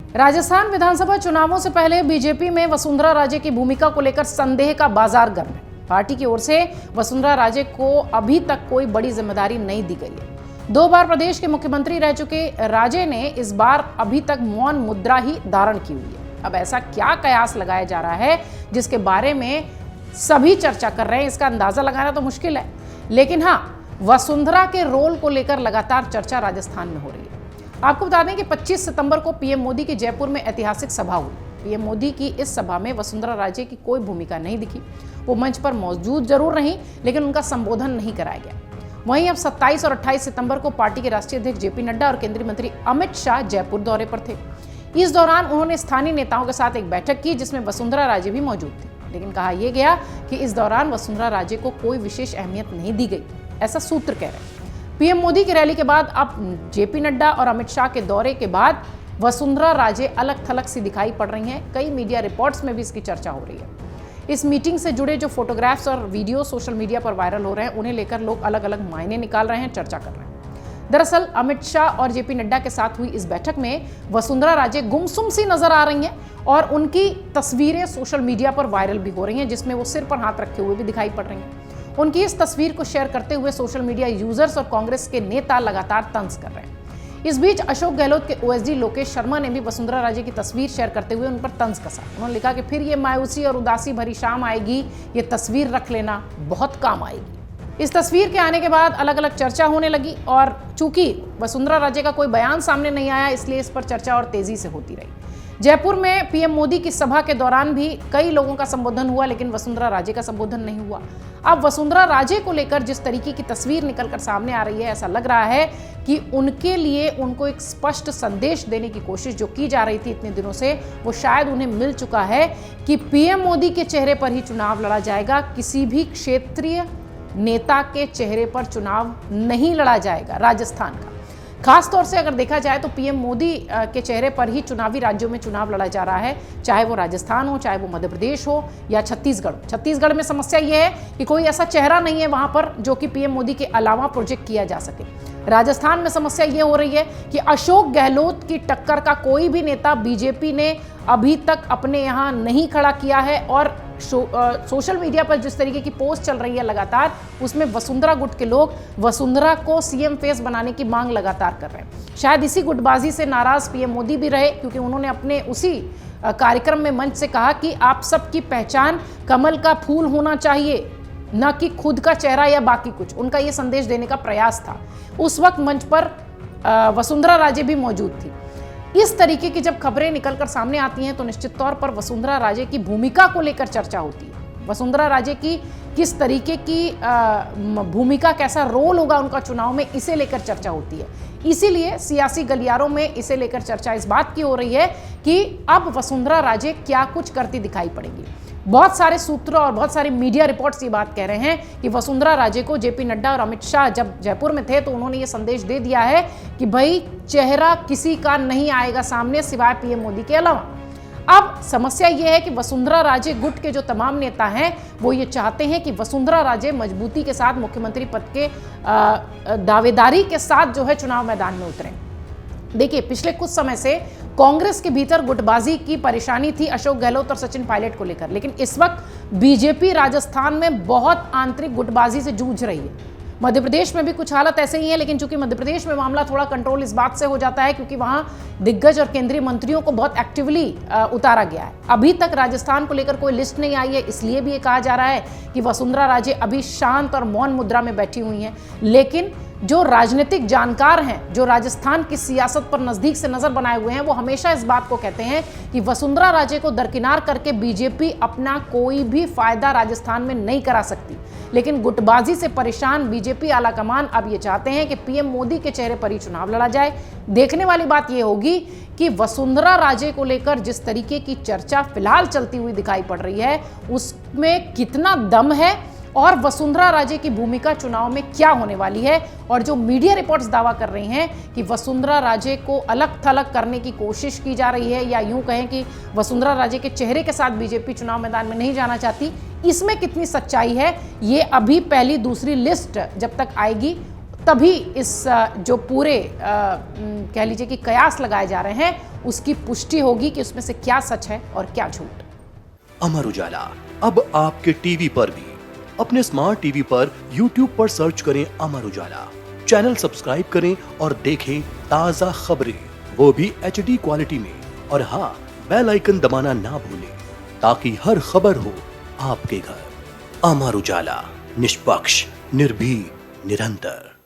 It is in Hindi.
राजस्थान विधानसभा चुनावों से पहले बीजेपी में वसुंधरा राजे की भूमिका को लेकर संदेह का बाजार गर्म है। पार्टी की ओर से वसुंधरा राजे को अभी तक कोई बड़ी जिम्मेदारी नहीं दी गई है। 2 बार प्रदेश के मुख्यमंत्री रह चुके राजे ने इस बार अभी तक मौन मुद्रा ही धारण की हुई है। अब ऐसा क्या कयास लगाया जा रहा है जिसके बारे में सभी चर्चा कर रहे हैं, इसका अंदाजा लगाना तो मुश्किल है। लेकिन हाँ, वसुंधरा के रोल को लेकर लगातार चर्चा राजस्थान में हो रही है। आपको बता दें कि 25 सितंबर को पीएम मोदी की जयपुर में ऐतिहासिक सभा हुई। पीएम मोदी की इस सभा में वसुंधरा राजे की कोई भूमिका नहीं दिखी। वो मंच पर मौजूद जरूर रहीं, लेकिन उनका संबोधन नहीं कराया गया। वहीं अब 27 और 28 सितंबर को पार्टी के राष्ट्रीय अध्यक्ष जेपी नड्डा और केंद्रीय मंत्री अमित शाह जयपुर दौरे पर थे। इस दौरान उन्होंने स्थानीय नेताओं के साथ एक बैठक की जिसमें वसुंधरा राजे भी मौजूद थी। लेकिन कहा यह गया कि इस दौरान वसुंधरा राजे को कोई विशेष अहमियत नहीं दी गई, ऐसा सूत्र कह रहे हैं। पीएम मोदी की रैली के बाद अब जेपी नड्डा और अमित शाह के दौरे के बाद वसुंधरा राजे अलग थलग सी दिखाई पड़ रही हैं। कई मीडिया रिपोर्ट्स में भी इसकी चर्चा हो रही है। इस मीटिंग से जुड़े जो फोटोग्राफ्स और वीडियो सोशल मीडिया पर वायरल हो रहे हैं, उन्हें लेकर लोग अलग अलग मायने निकाल रहे हैं, चर्चा कर रहे हैं। दरअसल अमित शाह और जेपी नड्डा के साथ हुई इस बैठक में वसुंधरा राजे गुमसुम सी नजर आ रही हैं और उनकी तस्वीरें सोशल मीडिया पर वायरल भी हो रही हैं, जिसमें वो सिर पर हाथ रखे हुए भी दिखाई पड़ रही हैं। उनकी इस तस्वीर को शेयर करते हुए सोशल मीडिया यूजर्स और कांग्रेस के नेता लगातार तंज कर रहे हैं। इस बीच अशोक गहलोत के ओएसडी लोकेश शर्मा ने भी वसुंधरा राजे की तस्वीर शेयर करते हुए उन पर तंज कसा। उन्होंने लिखा कि फिर ये मायूसी और उदासी भरी शाम आएगी, ये तस्वीर रख लेना, बहुत काम आएगी। इस तस्वीर के आने के बाद अलग अलग चर्चा होने लगी और चूंकि वसुंधरा राजे का कोई बयान सामने नहीं आया, इसलिए इस पर चर्चा और तेजी से होती रही। जयपुर में पीएम मोदी की सभा के दौरान भी कई लोगों का संबोधन हुआ, लेकिन वसुंधरा राजे का संबोधन नहीं हुआ। अब वसुंधरा राजे को लेकर जिस तरीके की तस्वीर निकलकर सामने आ रही है, ऐसा लग रहा है कि उनके लिए उनको एक स्पष्ट संदेश देने की कोशिश जो की जा रही थी इतने दिनों से, वो शायद उन्हें मिल चुका है कि पीएम मोदी के चेहरे पर ही चुनाव लड़ा जाएगा। किसी भी क्षेत्रीय नेता के चेहरे पर चुनाव नहीं लड़ा जाएगा राजस्थान का। खास तौर से अगर देखा जाए तो पीएम मोदी के चेहरे पर ही चुनावी राज्यों में चुनाव लड़ा जा रहा है, चाहे वो राजस्थान हो, चाहे वो मध्य प्रदेश हो या छत्तीसगढ़। छत्तीसगढ़ में समस्या ये है कि कोई ऐसा चेहरा नहीं है वहां पर जो कि पीएम मोदी के अलावा प्रोजेक्ट किया जा सके। राजस्थान में समस्या ये हो रही है कि अशोक गहलोत की टक्कर का कोई भी नेता बीजेपी ने अभी तक अपने यहाँ नहीं खड़ा किया है और सोशल मीडिया पर जिस तरीके की पोस्ट चल रही है लगातार, उसमें वसुंधरा गुट के लोग वसुंधरा को सीएम फेस बनाने की मांग लगातार कर रहे हैं। शायद इसी गुटबाजी से नाराज पीएम मोदी भी रहे, क्योंकि उन्होंने अपने उसी कार्यक्रम में मंच से कहा कि आप सबकी पहचान कमल का फूल होना चाहिए, न कि खुद का चेहरा या बाकी कुछ। उनका ये संदेश देने का प्रयास था। उस वक्त मंच पर वसुंधरा राजे भी मौजूद थी। इस तरीके की जब खबरें निकलकर सामने आती हैं तो निश्चित तौर पर वसुंधरा राजे की भूमिका को लेकर चर्चा होती है। वसुंधरा राजे की किस तरीके की भूमिका, कैसा रोल होगा उनका चुनाव में, इसे लेकर चर्चा होती है। इसीलिए सियासी गलियारों में इसे लेकर चर्चा इस बात की हो रही है कि अब वसुंधरा राजे क्या कुछ करती दिखाई पड़ेगी। बहुत सारे सूत्र और बहुत सारे मीडिया रिपोर्ट्स ये बात कह रहे हैं कि वसुंधरा राजे को जेपी नड्डा और अमित शाह जब जयपुर में थे तो उन्होंने ये संदेश दे दिया है कि भाई चेहरा किसी का नहीं आएगा सामने सिवाय पीएम मोदी के अलावा। अब समस्या ये है कि वसुंधरा राजे गुट के जो तमाम नेता हैं वो ये चाहते हैं कि वसुंधरा राजे मजबूती के साथ मुख्यमंत्री पद के दावेदारी के साथ जो है चुनाव मैदान में उतरें। देखिए, पिछले कुछ समय से कांग्रेस के भीतर गुटबाजी की परेशानी थी अशोक गहलोत और सचिन पायलट को लेकर, लेकिन इस वक्त बीजेपी राजस्थान में बहुत आंतरिक गुटबाजी से जूझ रही है। मध्य प्रदेश में भी कुछ हालत ऐसे ही है, लेकिन चूंकि मध्य प्रदेश में मामला थोड़ा कंट्रोल इस बात से हो जाता है क्योंकि वहां दिग्गज और केंद्रीय मंत्रियों को बहुत एक्टिवली उतारा गया है। अभी तक राजस्थान को लेकर कोई लिस्ट नहीं आई है, इसलिए भी ये कहा जा रहा है कि वसुंधरा राजे अभी शांत और मौन मुद्रा में बैठी हुई हैं। लेकिन जो राजनीतिक जानकार हैं, जो राजस्थान की सियासत पर नजदीक से नजर बनाए हुए हैं, वो हमेशा इस बात को कहते हैं कि वसुंधरा राजे को दरकिनार करके बीजेपी अपना कोई भी फायदा राजस्थान में नहीं करा सकती। लेकिन गुटबाजी से परेशान बीजेपी आलाकमान अब ये चाहते हैं कि पीएम मोदी के चेहरे पर ही चुनाव लड़ा जाए। देखने वाली बात ये होगी कि वसुंधरा राजे को लेकर जिस तरीके की चर्चा फिलहाल चलती हुई दिखाई पड़ रही है, उसमें कितना दम है और वसुंधरा राजे की भूमिका चुनाव में क्या होने वाली है। और जो मीडिया रिपोर्ट्स दावा कर रही हैं कि वसुंधरा राजे को अलग थलग करने की कोशिश की जा रही है, या यूं कहें कि वसुंधरा राजे के चेहरे के साथ बीजेपी चुनाव मैदान में नहीं जाना चाहती, इसमें कितनी सच्चाई है, ये अभी पहली दूसरी लिस्ट जब तक आएगी तभी इस जो पूरे कह लीजिए कि कयास लगाए जा रहे हैं उसकी पुष्टि होगी कि उसमें से क्या सच है और क्या झूठ। अमर उजाला अब आपके टीवी पर भी। अपने स्मार्ट टीवी पर YouTube पर सर्च करें अमर उजाला, चैनल सब्सक्राइब करें और देखें ताजा खबरें, वो भी HD क्वालिटी में। और हाँ, बेल आइकन दबाना ना भूलें ताकि हर खबर हो आपके घर। अमर उजाला, निष्पक्ष, निर्भीक, निरंतर।